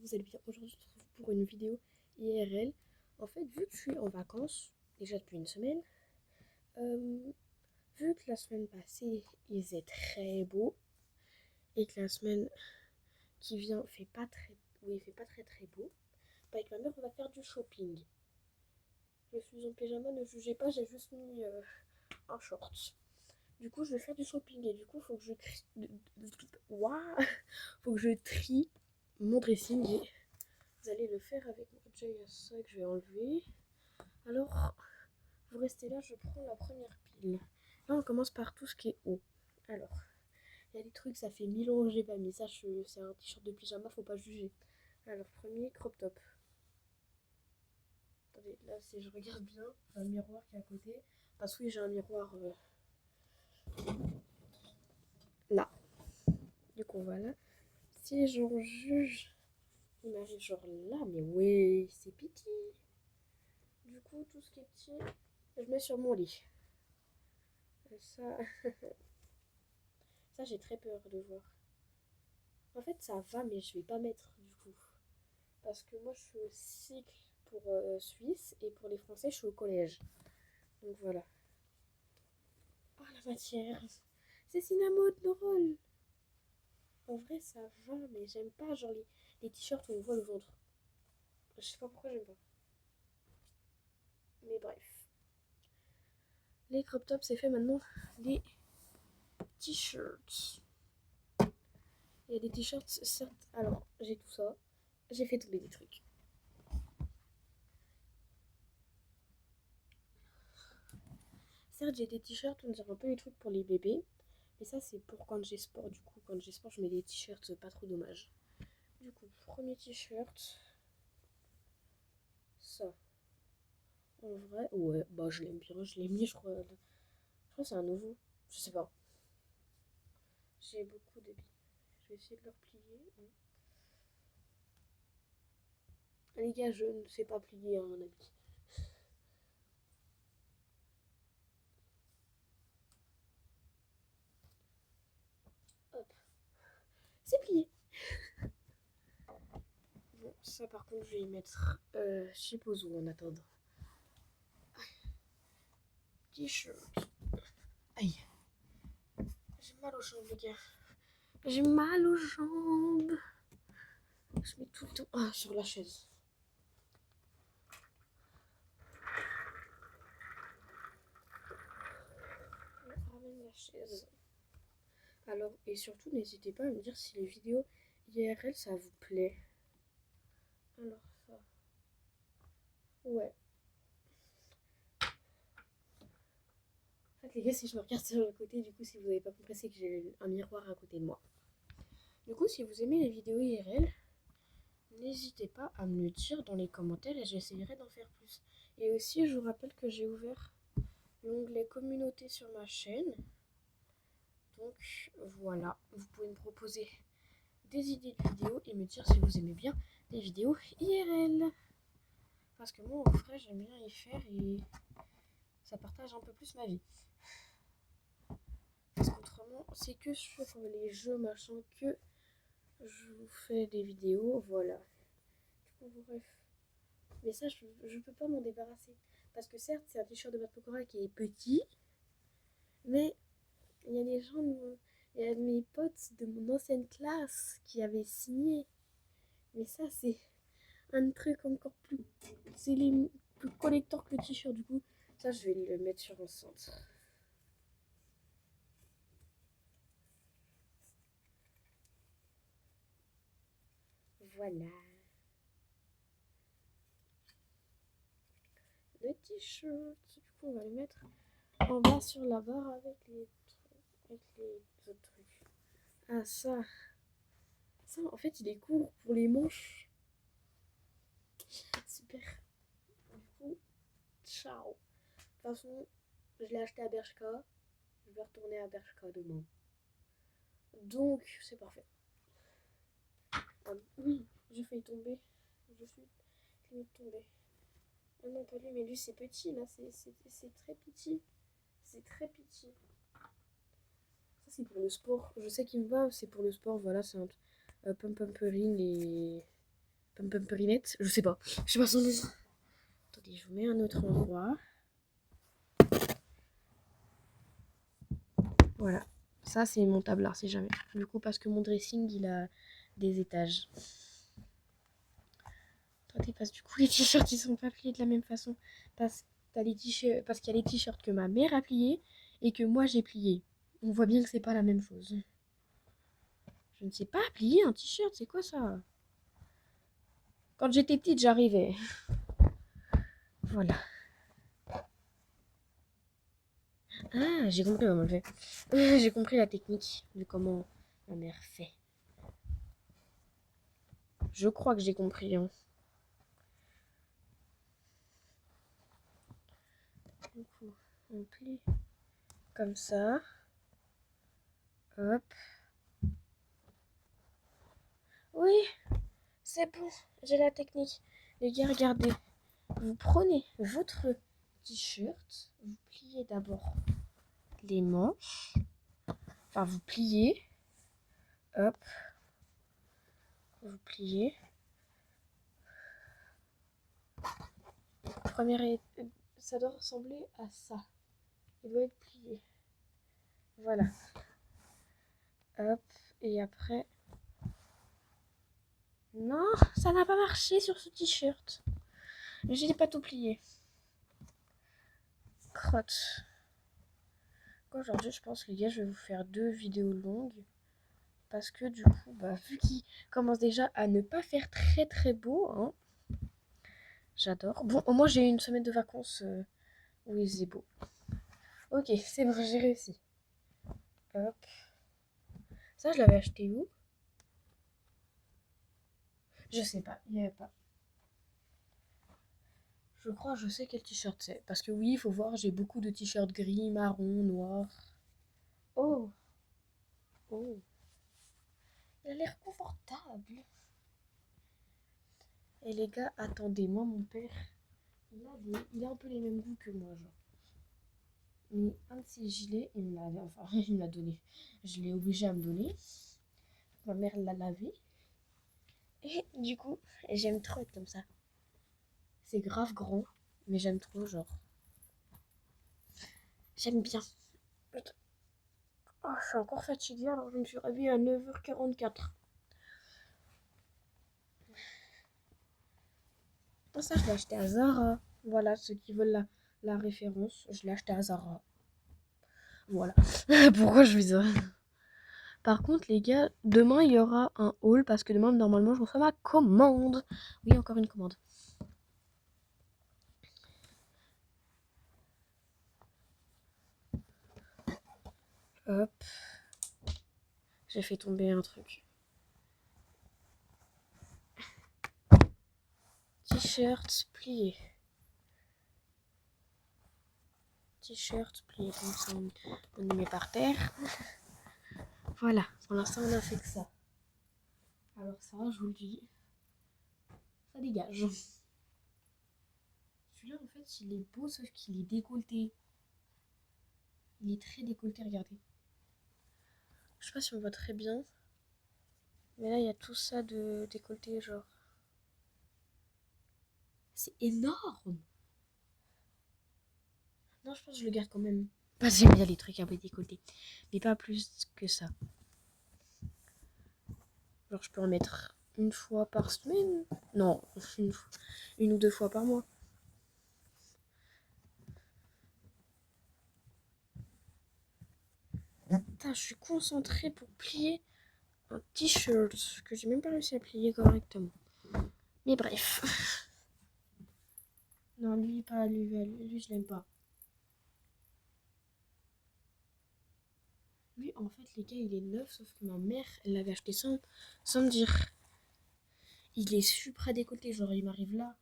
vous allez bien. Aujourd'hui, je vous retrouve pour une vidéo IRL. En fait, vu que je suis en vacances, déjà depuis une semaine, vu que la semaine passée, il faisait très beau, et que la semaine qui vient fait pas très, oui, il fait pas très très beau, bah, avec ma mère, on va faire du shopping. Je suis en pyjama, ne jugez pas, j'ai juste mis un short. Du coup, je vais faire du shopping et du coup, faut que je Waouh, faut que je trie mon dressing et vous allez le faire avec moi. Déjà, il y a ça que je vais enlever. Alors, vous restez là, je prends la première pile. Là, on commence par tout ce qui est haut. Alors, il y a des trucs, ça fait 1000 ans que j'ai pas mis. Ça, c'est un t-shirt de pyjama, faut pas juger. Alors, premier, crop top. Attendez, là, si je regarde bien, j'ai un miroir qui est à côté. Parce que oui, j'ai un miroir là. Du coup, voilà. Si j'en juge, il m'arrive genre là, mais ouais, c'est petit. Du coup, tout ce qui est petit, je mets sur mon lit. Et ça j'ai très peur de voir. En fait, ça va, mais je vais pas mettre du coup. Parce que moi, je suis au cycle pour Suisse et pour les Français, je suis au collège. Donc voilà. Oh, la matière. C'est Cinnamon drôle. En vrai, ça va, mais j'aime pas genre les t-shirts où on voit le ventre. Je sais pas pourquoi j'aime pas. Mais bref. Les crop tops, c'est fait maintenant. Les t-shirts. Il y a des t-shirts, certes. Alors, j'ai tout ça. J'ai fait tomber des trucs. Certes, j'ai des t-shirts, on dirait un peu les trucs pour les bébés. Mais ça, c'est pour quand j'ai sport. Du coup, quand j'ai sport, je mets des t-shirts pas trop dommage. Du coup, premier t-shirt. Ça. En vrai, ouais, bah je l'aime bien. Je l'ai mis, je crois. Je crois que c'est un nouveau. Je sais pas. J'ai beaucoup d'habits. Je vais essayer de le replier. Les gars, je ne sais pas plier un habit. Hop. C'est plié. Bon, ça par contre, je vais y mettre Chipozo en attendant. T-shirt. Aïe. J'ai mal aux jambes, les gars. J'ai mal aux jambes. Je mets tout le temps sur la chaise. Je ramène la chaise. Alors, et surtout, n'hésitez pas à me dire si les vidéos IRL, ça vous plaît. Alors, ça. Ouais. En fait, les gars, si je me regarde sur le côté, du coup, si vous n'avez pas compris, c'est que j'ai un miroir à côté de moi. Du coup, si vous aimez les vidéos IRL, n'hésitez pas à me le dire dans les commentaires et j'essaierai d'en faire plus. Et aussi, je vous rappelle que j'ai ouvert l'onglet communauté sur ma chaîne. Donc voilà, vous pouvez me proposer des idées de vidéos et me dire si vous aimez bien les vidéos IRL. Parce que moi, en vrai, j'aime bien y faire et ça partage un peu plus ma vie. Parce qu'autrement, c'est que sur les jeux, machin, que je vous fais des vidéos, voilà. Du coup, bref. Mais ça, je peux pas m'en débarrasser. Parce que certes, c'est un t-shirt de Matt Pokora qui est petit, mais il y a des gens, il y a mes potes de mon ancienne classe qui avaient signé. Mais ça, c'est un truc encore plus. C'est les plus collector que le t-shirt, du coup. Ça, je vais le mettre sur enceinte. Voilà. Le t-shirt. Du coup, on va le mettre en bas sur la barre avec les autres trucs. Ah, ça. Ça, en fait, il est court pour les manches. Super. Du coup, ciao. De toute façon, je l'ai acheté à Bershka. Je vais retourner à Bershka demain. Donc, c'est parfait. Ah, oui, j'ai failli tomber. Je suis limite tombée. Ah non, pas lui, mais lui, c'est petit, là. C'est très petit. C'est très petit. Ça, c'est pour le sport. Je sais qu'il me va, c'est pour le sport. Voilà, c'est un pump pumpering et Pumperinette, je sais pas son nom. Attendez, je vous mets un autre endroit. Voilà, ça c'est mon tablard si jamais. Du coup, parce que mon dressing il a des étages. Attendez, parce que du coup les t-shirts ils sont pas pliés de la même façon. Parce qu'il y a les t-shirts que ma mère a pliés et que moi j'ai pliés. On voit bien que c'est pas la même chose. Je ne sais pas plier un t-shirt, c'est quoi ça? Quand j'étais petite, j'arrivais. Voilà. Ah, j'ai compris comment on le fait. J'ai compris la technique de comment ma mère fait. Je crois que j'ai compris. Hein. Du coup, on plie comme ça. Hop. Oui, c'est bon, j'ai la technique. Les gars, regardez. Vous prenez votre t-shirt, vous pliez d'abord les manches. Enfin, vous pliez. Hop. Vous pliez. Première, ça doit ressembler à ça. Il doit être plié. Voilà. Hop. Et après... Non, ça n'a pas marché sur ce t-shirt. Je n'ai pas tout plié. Crotte. Aujourd'hui, je pense, les gars, je vais vous faire 2 vidéos longues. Parce que du coup, vu qu'il commence déjà à ne pas faire très très beau, hein, j'adore. Bon, au moins j'ai eu une semaine de vacances où il faisait beau. Ok, c'est bon, j'ai réussi. Hop. Ça, je l'avais acheté où? Je sais pas, il n'y avait pas. Je crois, je sais quel t-shirt c'est. Parce que oui, il faut voir, j'ai beaucoup de t-shirts gris, marron, noir. Oh, oh. Il a l'air confortable. Et les gars, attendez, moi, mon père, il a un peu les mêmes goûts que moi, genre. Mais un de ces gilets, il me l'a donné. Je l'ai obligé à me donner. Ma mère l'a lavé. Et du coup, j'aime trop être comme ça. C'est grave grand, mais j'aime trop, genre. J'aime bien. Oh, je suis encore fatiguée, alors je me suis réveillée à 9h44. Ça, je l'ai acheté à Zara. Voilà, ceux qui veulent la référence, je l'ai acheté à Zara. Voilà. Pourquoi je fais ça? Par contre, les gars, demain, il y aura un haul parce que demain, normalement, je reçois ma commande. Oui, encore une commande. Hop. J'ai fait tomber un truc. T-shirt plié. T-shirt plié comme ça, on les met par terre. Voilà, pour l'instant, on a fait que ça. Alors ça, je vous le dis, ça dégage. Celui-là, en fait, il est beau, sauf qu'il est décolleté. Il est très décolleté, regardez. Je sais pas si on voit très bien. Mais là, il y a tout ça de décolleté, genre. C'est énorme! Non, je pense que je le garde quand même. Parce que j'aime bien les trucs un peu décolletés. Mais pas plus que ça. Genre, je peux en mettre une fois par semaine. Non, une ou 2 fois par mois. Putain, je suis concentrée pour plier un t-shirt que j'ai même pas réussi à plier correctement. Mais bref. Non, lui, pas lui, je l'aime pas. Lui, en fait, les gars, il est neuf, sauf que ma mère, elle l'avait acheté sans me dire. Il est super décolleté, genre il m'arrive là.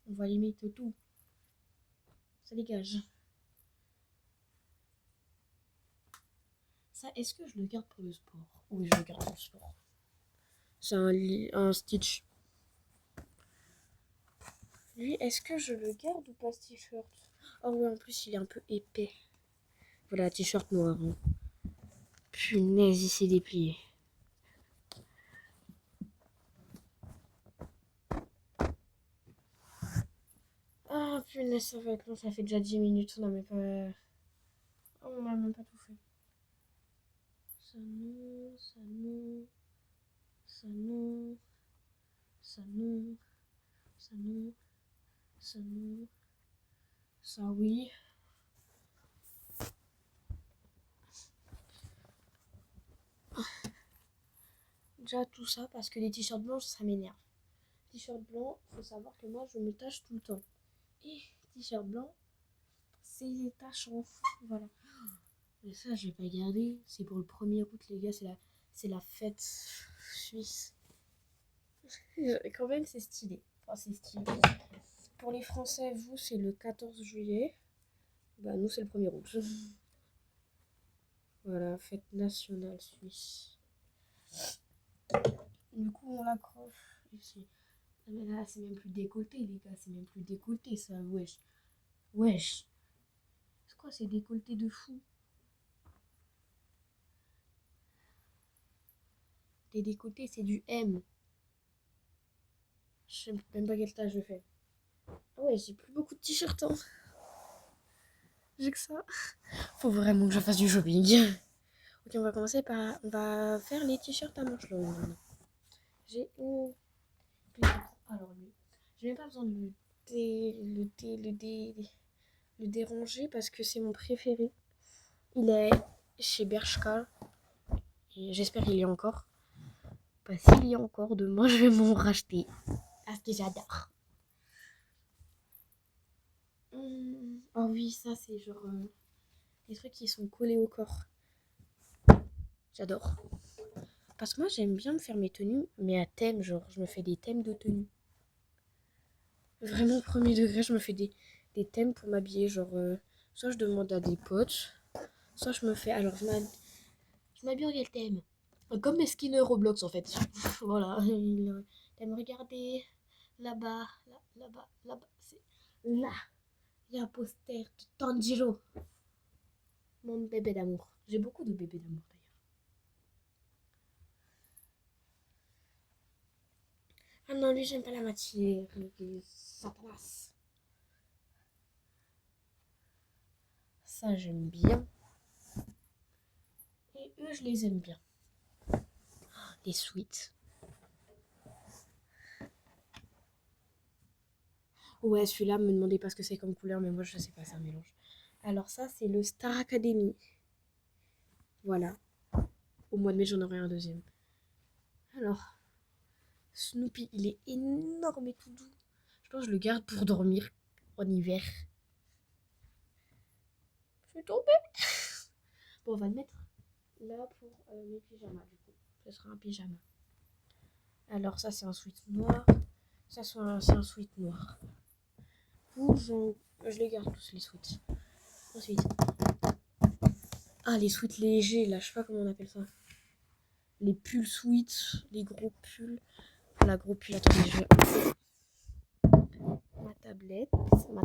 On voit limite tout. Ça dégage. Ça, est-ce que je le garde pour le sport? Oui, je le garde pour le sport. C'est un Stitch. Lui, est-ce que je le garde ou pas ce t-shirt? Oh ouais, en plus, il est un peu épais. Voilà, t-shirt noir. Hein. Punaise, il s'est déplié. punaise, ça va être long, ça fait déjà 10 minutes, on n'a même pas... Oh, on n'a même pas tout fait. Ça non, ça non, ça non, ça non, ça non, ça non, ça oui. Déjà tout ça parce que les t-shirts blancs, ça m'énerve. T-shirt blanc, faut savoir que moi je me tâche tout le temps. Et t-shirt blanc, c'est tâchant. Voilà. Et ça, je vais pas garder. C'est pour le 1er août, les gars. C'est la fête suisse. Quand même, c'est stylé. Enfin, c'est stylé. Pour les Français, vous, c'est le 14 juillet. Bah, nous, c'est le 1er août. Voilà, fête nationale suisse. Du coup, on l'accroche ici. Mais là, c'est même plus décolleté, les gars. C'est même plus décolleté, ça. Wesh. Wesh. C'est quoi, c'est décolleté de fou? Des décolletés, c'est du M. Je sais même pas quelle taille je fais. Ah ouais, j'ai plus beaucoup de t-shirts. Hein. J'ai que ça. Faut vraiment que je fasse du shopping. Ok, on va commencer par... On va faire les t-shirts à manches longues. J'ai une... Alors lui, j'ai même pas besoin de le déranger parce que c'est mon préféré. Il est chez Bershka. Et j'espère qu'il y a encore. Bah, s'il y a encore, demain, je vais m'en racheter. Parce que j'adore. Oh oui, ça, c'est genre... des trucs qui sont collés au corps. J'adore. Parce que moi, j'aime bien me faire mes tenues, mais à thème, genre, je me fais des thèmes de tenues. Vraiment, 1er degré, je me fais des thèmes pour m'habiller. Genre, soit je demande à des potes, soit je me fais... Alors, je m'habille en quel thème? Comme mes skins Roblox, en fait. Voilà. T'aimes regarder là-bas, là-bas, là-bas. C'est là. Il y a un poster de Tanjiro. Mon bébé d'amour. J'ai beaucoup de bébés d'amour, d'ailleurs. Ah non, lui, j'aime pas la matière. Satanas. Ça, j'aime bien. Et eux, je les aime bien. Les sweets. Ouais, celui-là, me demandez pas ce que c'est comme couleur, mais moi, je sais pas, c'est un mélange. Alors ça, c'est le Star Academy. Voilà. Au mois de mai, j'en aurai un deuxième. Alors, Snoopy, il est énorme et tout doux. Je pense que je le garde pour dormir en hiver. Je suis tombée. Bon, on va le mettre là pour mes pyjamas, du coup. Ce sera un pyjama. Alors ça, c'est un sweat noir. Ça, c'est un sweat noir. Je les garde tous, les sweats. Ensuite, les sweats légers, là, je sais pas comment on appelle ça. Les pulls sweats, les gros pulls. La gros pull, attendez, je vais... ma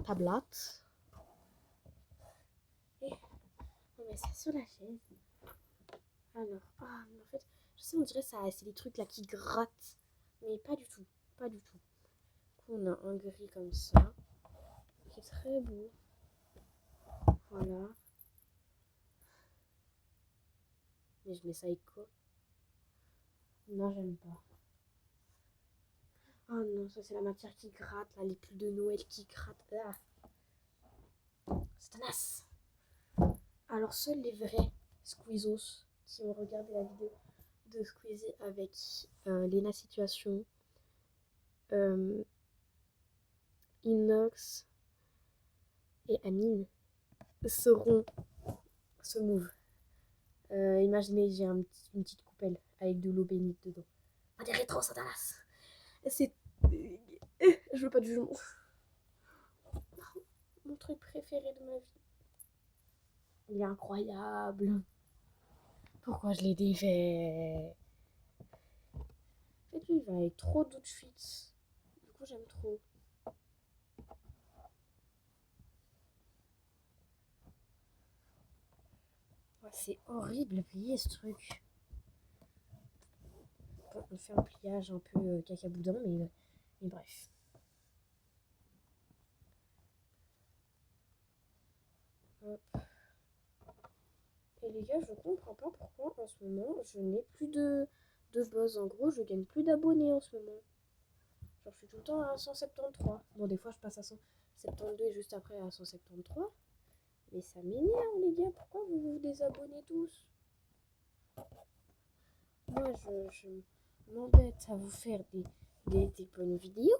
tablette. Et on met ça sur la chaise. Alors, mais en fait, je sais, on dirait ça, c'est des trucs là qui grattent. Mais pas du tout, pas du tout. Du coup, on a un gris comme ça, qui est très beau. Voilà. Mais je mets ça avec quoi? Non, j'aime pas. Oh non, ça c'est la matière qui gratte, là, les pulls de Noël qui grattent. C'est tenace. Alors, seuls les vrais squeezos qui ont regardé la vidéo de Squeezie avec Lena Situation, Inox et Amine sauront ce move. Imaginez, j'ai une petite coupelle avec de l'eau bénite dedans. Ah, des rétros, Satanas. C'est... Je veux pas de jugement. Mon truc préféré de ma vie. Il est incroyable. Pourquoi je l'ai défait? En fait, lui, il va avec trop d'outfits. Du coup, j'aime trop. Ouais, c'est horrible à plier ce truc. Bon, on fait un pliage un peu cacaboudin, mais bref. Hop. Et les gars, je comprends pas pourquoi en ce moment je n'ai plus de buzz. En gros, je gagne plus d'abonnés en ce moment. Genre, je suis tout le temps à 173. Bon, des fois, je passe à 172 et juste après à 173. Mais ça m'énerve, les gars. Pourquoi vous vous désabonnez tous? Moi, je m'embête à vous faire des bonnes vidéos.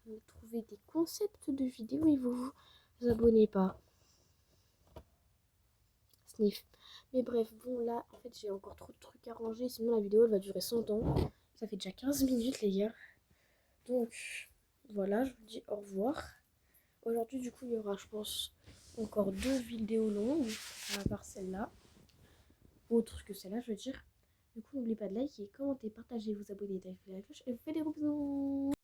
Vous trouvez des concepts de vidéos et vous vous abonnez pas. Sniff. Mais bref, bon, là, en fait, j'ai encore trop de trucs à ranger. Sinon, la vidéo, elle va durer 100 ans. Ça fait déjà 15 minutes, les gars. Donc, voilà, je vous dis au revoir. Aujourd'hui, du coup, il y aura, je pense, encore 2 vidéos longues, à part celle-là. Autre que celle-là, je veux dire. Du coup, n'oubliez pas de liker, commenter, partager, vous abonner, d'activer la cloche. Et vous faites des gros bisous.